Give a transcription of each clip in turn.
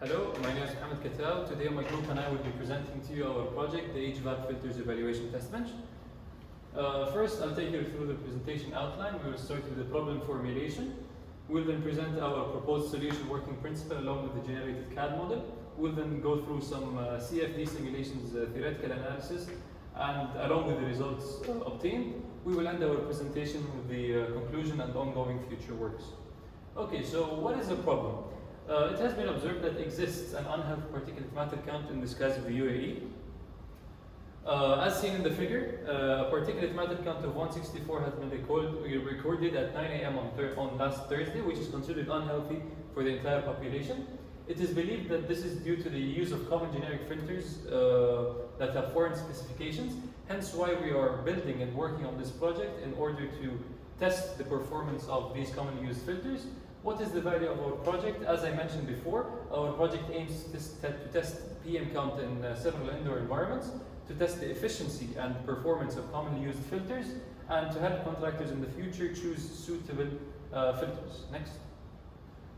Hello, my name is Mohammad Kataw. Today my group and I will be presenting to you our project, the HVAC Filters Evaluation Test Bench. First, I'll take you through the presentation outline. We will start with the problem formulation. We'll then present our proposed solution working principle along with the generated CAD model. We'll then go through some CFD simulations theoretical analysis, and along with the results obtained, we will end our presentation with the conclusion and ongoing future works. Okay, so what is the problem? It has been observed that exists an unhealthy particulate matter count in the skies of the UAE. As seen in the figure, a particulate matter count of 164 has been recorded at 9 a.m. on last Thursday, which is considered unhealthy for the entire population. It is believed that this is due to the use of common generic filters that have foreign specifications, hence why we are building and working on this project in order to test the performance of these commonly used filters. What is the value of our project? As I mentioned before, our project aims to test PM count in several indoor environments, to test the efficiency and performance of commonly used filters, and to help contractors in the future choose suitable filters. Next.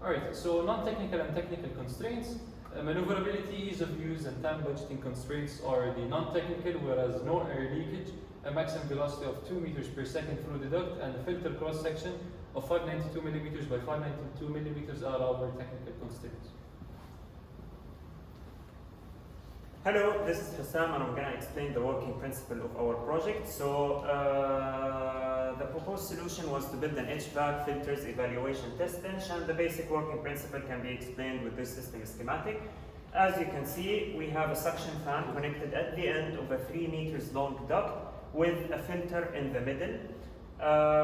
Alright, so non-technical and technical constraints. Maneuverability, ease of use, and time budgeting constraints are the non-technical, whereas no air leakage, a maximum velocity of 2 meters per second through the duct, and a filter cross-section of 592 millimeters by 592 millimeters are our technical constraints. Hello, this is Husam, and I'm going to explain the working principle of our project. So, the proposed solution was to build an HVAC filters evaluation test bench, and the basic working principle can be explained with this system schematic. As you can see, we have a suction fan connected at the end of a 3 meters long duct with a filter in the middle.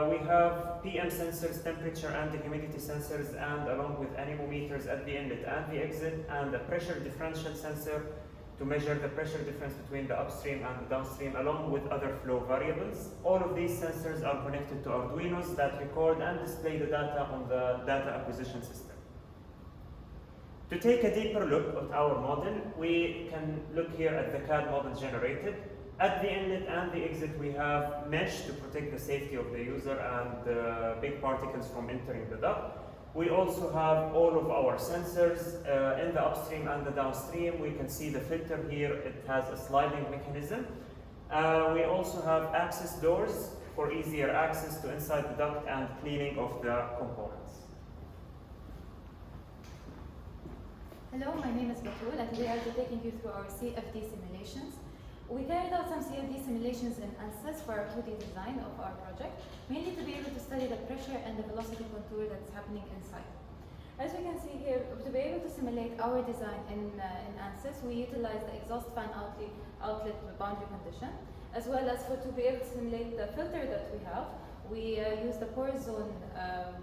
We have PM sensors, temperature and the humidity sensors, and along with anemometers at the inlet and the exit, and a pressure differential sensor to measure the pressure difference between the upstream and the downstream, along with other flow variables. All of these sensors are connected to Arduinos that record and display the data on the data acquisition system. To take a deeper look at our model, we can look here at the CAD model generated. At the inlet and the exit, we have mesh to protect the safety of the user and big particles from entering the duct. We also have all of our sensors in the upstream and the downstream. We can see the filter here, it has a sliding mechanism. We also have access doors for easier access to inside the duct and cleaning of the components. Hello, my name is Batoul, and today I'll be taking you through our CFD simulations. We carried out some CFD simulations in ANSYS for our 2D design of our project, mainly to be able to study the pressure and the velocity contour that's happening inside. As you can see here, to be able to simulate our design in ANSYS, we utilize the exhaust fan outlet boundary condition, as well as to be able to simulate the filter that we have, we use the pore zone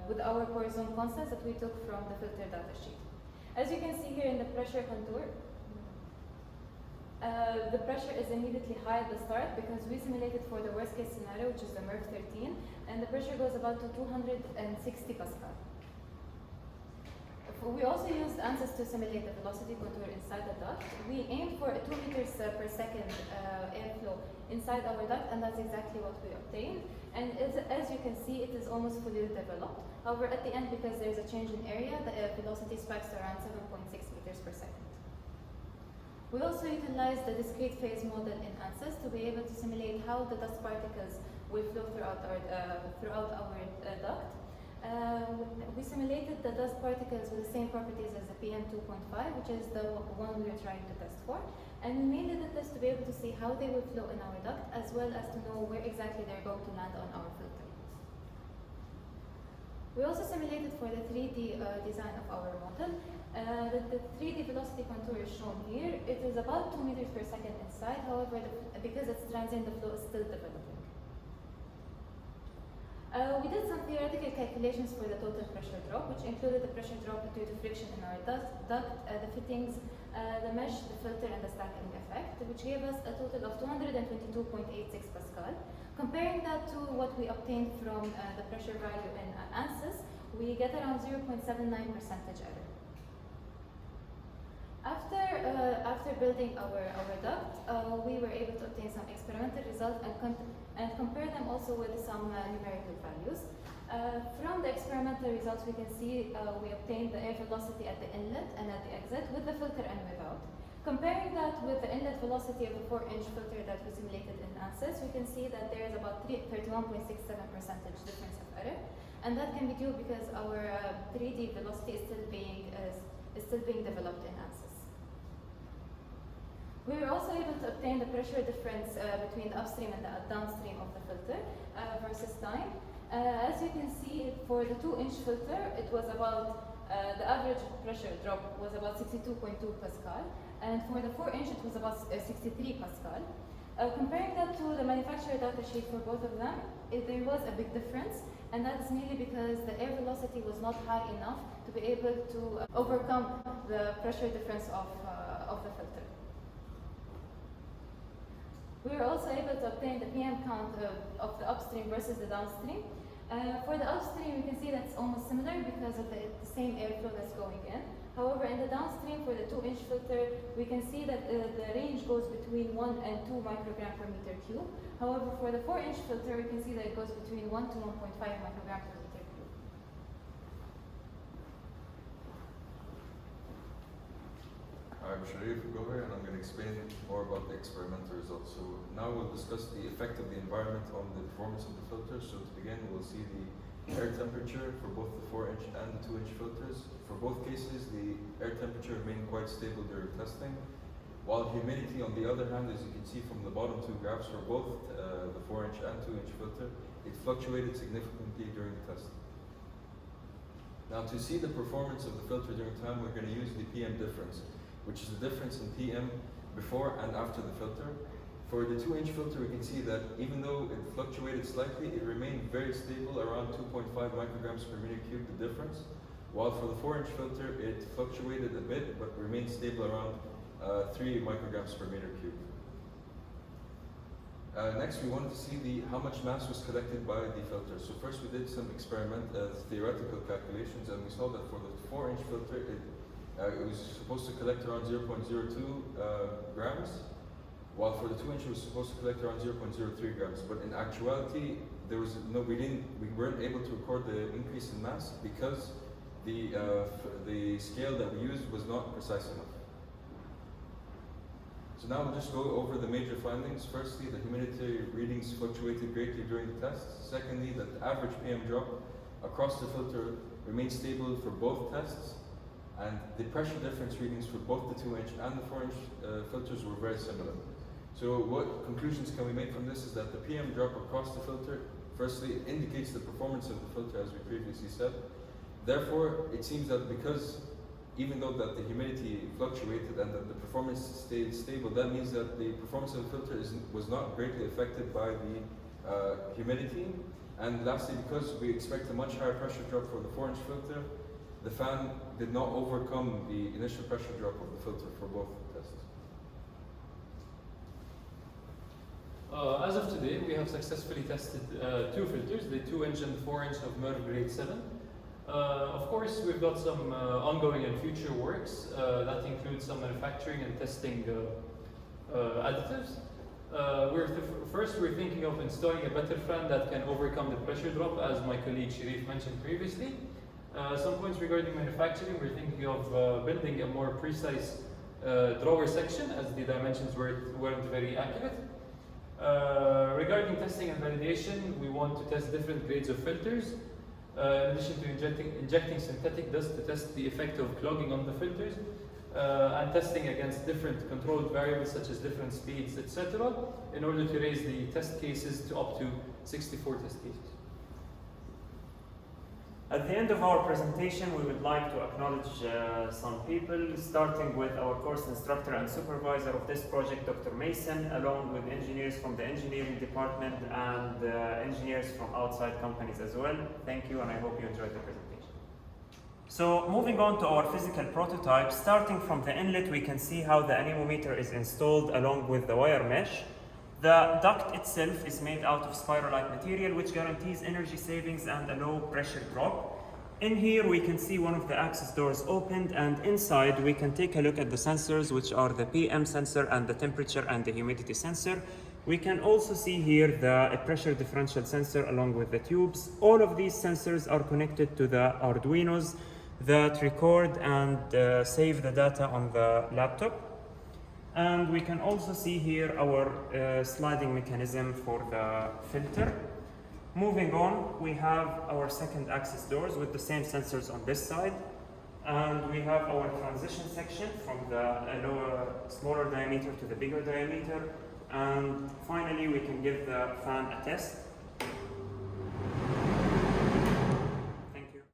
with our pore zone constants that we took from the filter data sheet. As you can see here in the pressure contour, the pressure is immediately high at the start because we simulated for the worst case scenario, which is the MERV 13, and the pressure goes about to 260 Pascal. We also used ANSYS to simulate the velocity contour inside the duct. We aimed for a 2 meters per second airflow inside our duct, and that's exactly what we obtained. And as you can see, it is almost fully developed. However, at the end, because there's a change in area, the velocity spikes to around 7.6 meters per second. We also utilized the discrete phase model in ANSYS to be able to simulate how the dust particles will flow throughout our duct. We simulated the dust particles with the same properties as the PM 2.5, which is the one we are trying to test for. And we mainly did this to be able to see how they will flow in our duct, as well as to know where exactly they're going to land on our filter. We also simulated for the 3D design of our model. The 3D velocity contour is shown here. It is about 2 meters per second inside. However, because it's transient, the flow is still developing. We did some theoretical calculations for the total pressure drop, which included the pressure drop due to friction in our duct, the fittings, the mesh, the filter, and the stacking effect, which gave us a total of 222.86 Pascal. Comparing that to what we obtained from the pressure value in ANSYS, we get around 0.79% error. After building our duct, we were able to obtain some experimental results and compare them also with some numerical values. From the experimental results, we can see we obtained the air velocity at the inlet and at the exit with the filter and without. Comparing that with the inlet velocity of the 4-inch filter that we simulated in ANSYS, we can see that there is about 31.67% difference of error, and that can be due because our 3D velocity is still being developed in ANSYS. We were also able to obtain the pressure difference between the upstream and the downstream of the filter versus time. As you can see, for the 2-inch filter, it was about the average pressure drop was about 62.2 Pascal, and for the 4-inch it was about 63 Pascal. Comparing that to the manufacturer data sheet for both of them, there was a big difference, and that's mainly because the air velocity was not high enough to be able to overcome the pressure difference of the filter. We were also able to obtain the PM count of the upstream versus the downstream. For the upstream, you can see that's almost similar because of the same airflow that's going in. However, in the downstream, for the 2-inch filter, we can see that the range goes between 1 and 2 microgram per meter cube. However, for the 4-inch filter, we can see that it goes between 1 to 1.5 microgram per meter cube. I'm Sherif, Elgohary, and I'm going to explain more about the experimental results. So now we'll discuss the effect of the environment on the performance of the filter. So to begin, we'll see the air temperature for both the 4-inch and the 2-inch filters. For both cases, the air temperature remained quite stable during testing, while humidity, on the other hand, as you can see from the bottom two graphs for both the 4-inch and 2-inch filter, it fluctuated significantly during the test. Now, to see the performance of the filter during time, we're going to use the PM difference, which is the difference in PM before and after the filter. For the 2-inch filter, we can see that even though it fluctuated slightly, it remained very stable, around 2.5 micrograms per meter cube, the difference. While for the 4-inch filter, it fluctuated a bit, but remained stable around 3 micrograms per meter cube. Next, we wanted to see how much mass was collected by the filter. So first we did some theoretical calculations, and we saw that for the 4-inch filter, it was supposed to collect around 0.02 grams, while for the 2-inch it was supposed to collect around 0.03 grams. But in actuality, we weren't able to record the increase in mass because the scale that we used was not precise enough. So now we'll just go over the major findings. Firstly, the humidity readings fluctuated greatly during the tests. Secondly, that the average PM drop across the filter remained stable for both tests, and the pressure difference readings for both the 2-inch and the 4-inch filters were very similar. So what conclusions can we make from this is that the PM drop across the filter, firstly, indicates the performance of the filter, as we previously said. Therefore, it seems that because even though that the humidity fluctuated and that the performance stayed stable, that means that the performance of the filter was not greatly affected by the humidity. And lastly, because we expect a much higher pressure drop for the 4-inch filter, the fan did not overcome the initial pressure drop of the filter for both tests. As of today, we have successfully tested 2 filters, the 2-inch and 4-inch of MERV grade 7. Of course, we've got some ongoing and future works that include some manufacturing and testing additives. First, we're thinking of installing a better fan that can overcome the pressure drop, as my colleague Sherif mentioned previously. Some points regarding manufacturing, we're thinking of building a more precise drawer section, as the dimensions weren't very accurate. Regarding testing and validation, we want to test different grades of filters. In addition to injecting synthetic dust to test the effect of clogging on the filters, and testing against different controlled variables such as different speeds, etc., in order to raise the test cases to up to 64 test cases. At the end of our presentation, we would like to acknowledge some people, starting with our course instructor and supervisor of this project, Dr. Mason, along with engineers from the engineering department and engineers from outside companies as well. Thank you, and I hope you enjoyed the presentation. So moving on to our physical prototype, starting from the inlet, we can see how the anemometer is installed along with the wire mesh. The duct itself is made out of spiralite material, which guarantees energy savings and a low pressure drop. In here, we can see one of the access doors opened, and inside we can take a look at the sensors, which are the PM sensor and the temperature and the humidity sensor. We can also see here the pressure differential sensor along with the tubes. All of these sensors are connected to the Arduinos that record and save the data on the laptop. And we can also see here our sliding mechanism for the filter. Moving on, we have our second access doors with the same sensors on this side. And we have our transition section from the smaller diameter to the bigger diameter. And finally, we can give the fan a test.